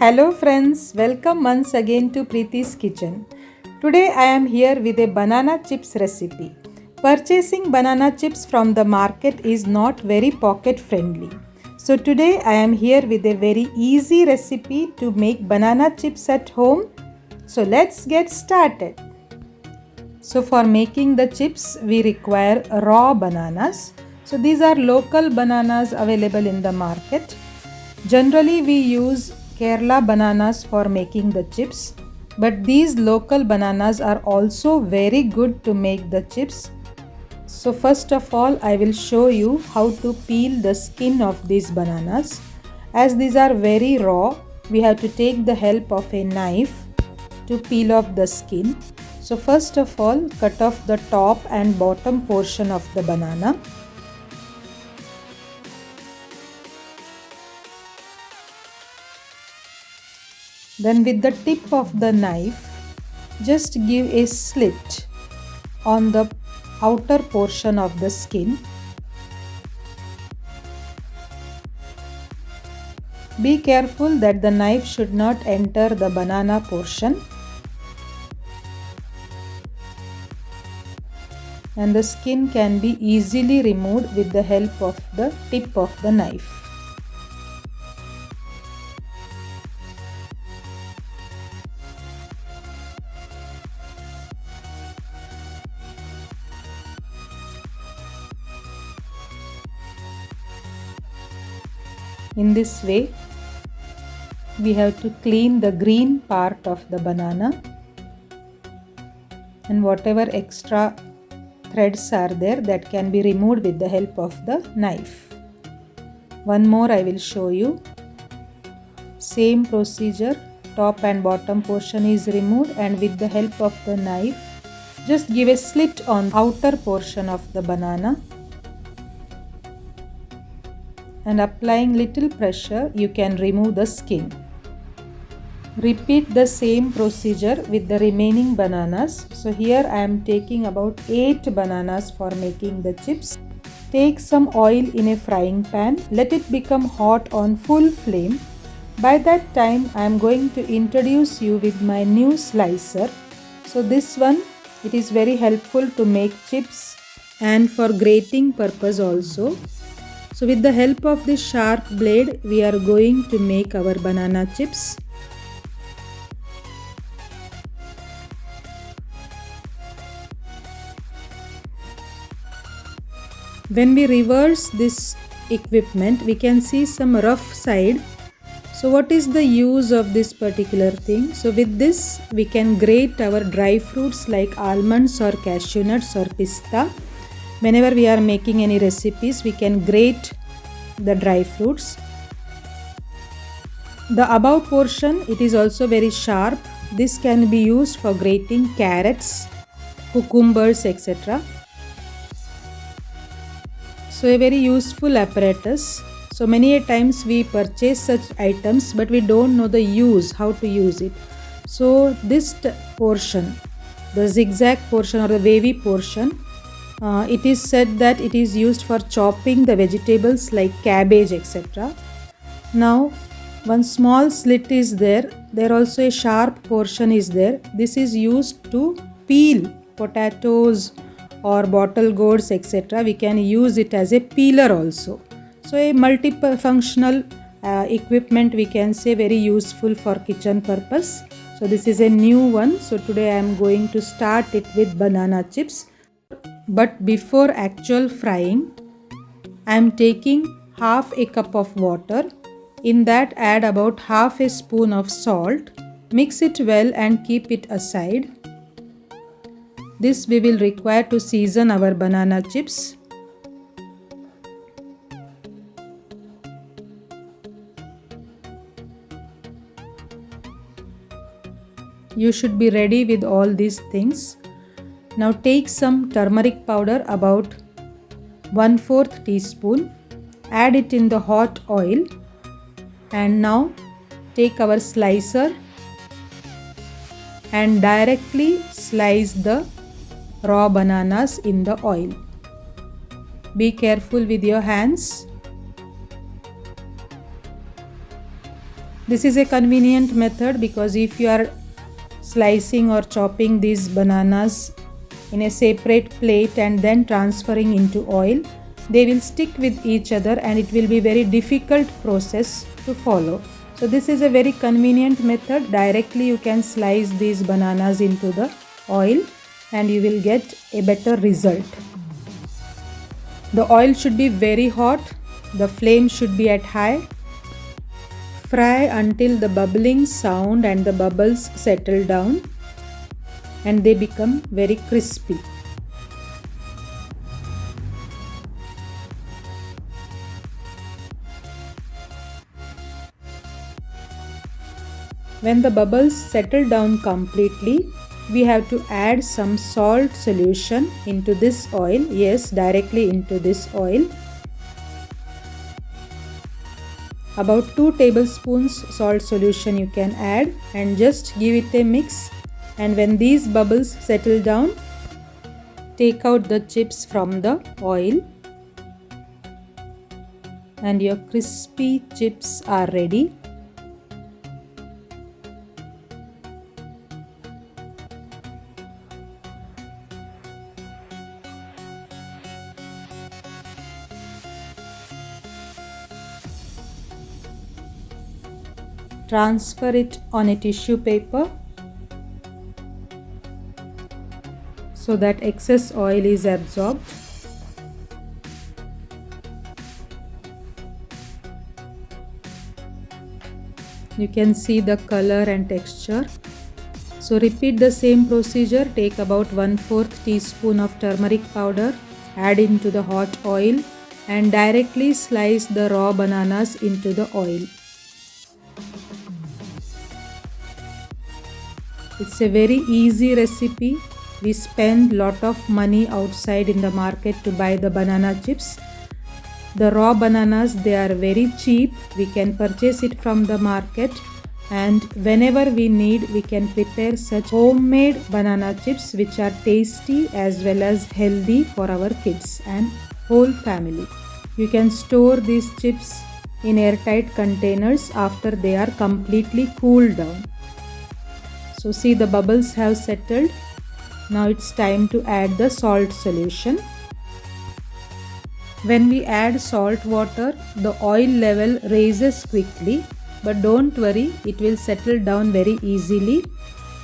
Hello friends, welcome once again to Preeti's Kitchen. Today I am here with a banana chips recipe. Purchasing banana chips from the market is not very pocket friendly. So today I am here with a very easy recipe to make banana chips at home. So let's get started. So for making the chips we require raw bananas. So these are local bananas available in the market. Generally we use Kerala bananas for making the chips, but these local bananas are also very good to make the chips. So first of all I will show you how to peel the skin of these bananas. As these are very raw, we have to take the help of a knife to peel off the skin. So first of all cut off the top and bottom portion of the banana. Then with the tip of the knife, just give a slit on the outer portion of the skin. Be careful that the knife should not enter the banana portion. And the skin can be easily removed with the help of the tip of the knife. In this way, we have to clean the green part of the banana and whatever extra threads are there, that can be removed with the help of the knife. One more I will show you. Same procedure, top and bottom portion is removed, and with the help of the knife, just give a slit on outer portion of the banana. And applying little pressure, you can remove the skin. Repeat the same procedure with the remaining bananas. So here I am taking about 8 bananas for making the chips. Take some oil in a frying pan. Let it become hot on full flame. By that time I am going to introduce you with my new slicer. So this one, it is very helpful to make chips and for grating purpose also. So with the help of this sharp blade, we are going to make our banana chips. When we reverse this equipment, we can see some rough side. So what is the use of this particular thing? So with this, we can grate our dry fruits like almonds or cashew nuts or pista. Whenever we are making any recipes, we can grate the dry fruits. The above portion, it is also very sharp. This can be used for grating carrots, cucumbers, etc. So a very useful apparatus. So many a times we purchase such items but we don't know the use, how to use it. So this portion, the zigzag portion or the wavy portion, it is said that it is used for chopping the vegetables like cabbage, etc. Now one small slit is there. There also a sharp portion is there. This is used to peel potatoes or bottle gourds, etc. We can use it as a peeler also. So a multiple functional equipment, we can say, very useful for kitchen purpose. So this is a new one. So today I am going to start it with banana chips. But before actual frying, I am taking half a cup of water. In that add about half a spoon of salt. Mix it well and keep it aside. This we will require to season our banana chips. You should be ready with all these things. Now take some turmeric powder, about 1/4 teaspoon. Add it in the hot oil. And now take our slicer and directly slice the raw bananas in the oil. Be careful with your hands. This is a convenient method because if you are slicing or chopping these bananas in a separate plate and then transferring into oil, they will stick with each other and it will be very difficult process to follow. So this is a very convenient method. Directly you can slice these bananas into the oil and you will get a better result. The oil should be very hot. The flame should be at high. Fry until the bubbling sound and the bubbles settle down and they become very crispy. When the bubbles settle down completely, we have to add some salt solution into this oil. Yes, directly into this oil. About 2 tablespoons salt solution you can add and just give it a mix. And when these bubbles settle down, take out the chips from the oil and your crispy chips are ready. Transfer it on a tissue paper so that excess oil is absorbed. You can see the color and texture. So repeat the same procedure. Take about 1/4 teaspoon of turmeric powder, add into the hot oil and directly slice the raw bananas into the oil. It's a very easy recipe. We spend lot of money outside in the market to buy the banana chips. The raw bananas, they are very cheap. We can purchase it from the market and whenever we need, we can prepare such homemade banana chips which are tasty as well as healthy for our kids and whole family. You can store these chips in airtight containers after they are completely cooled down. So see, the bubbles have settled. Now it's time to add the salt solution. When we add salt water, the oil level raises quickly, but don't worry, it will settle down very easily.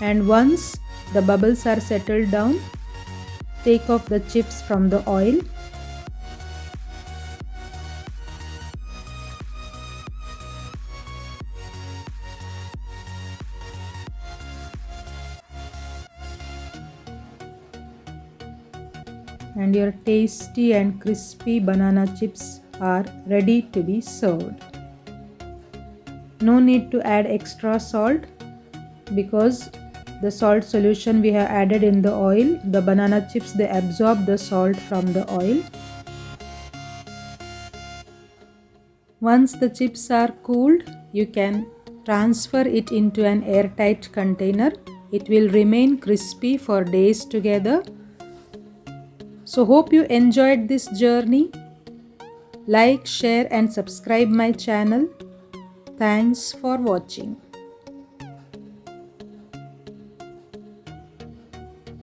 And once the bubbles are settled down, take off the chips from the oil. And your tasty and crispy banana chips are ready to be served. No need to add extra salt because the salt solution we have added in the oil, the banana chips, they absorb the salt from the oil. Once the chips are cooled, you can transfer it into an airtight container. It will remain crispy for days together. So hope you enjoyed this journey. Like, share and subscribe my channel. Thanks for watching.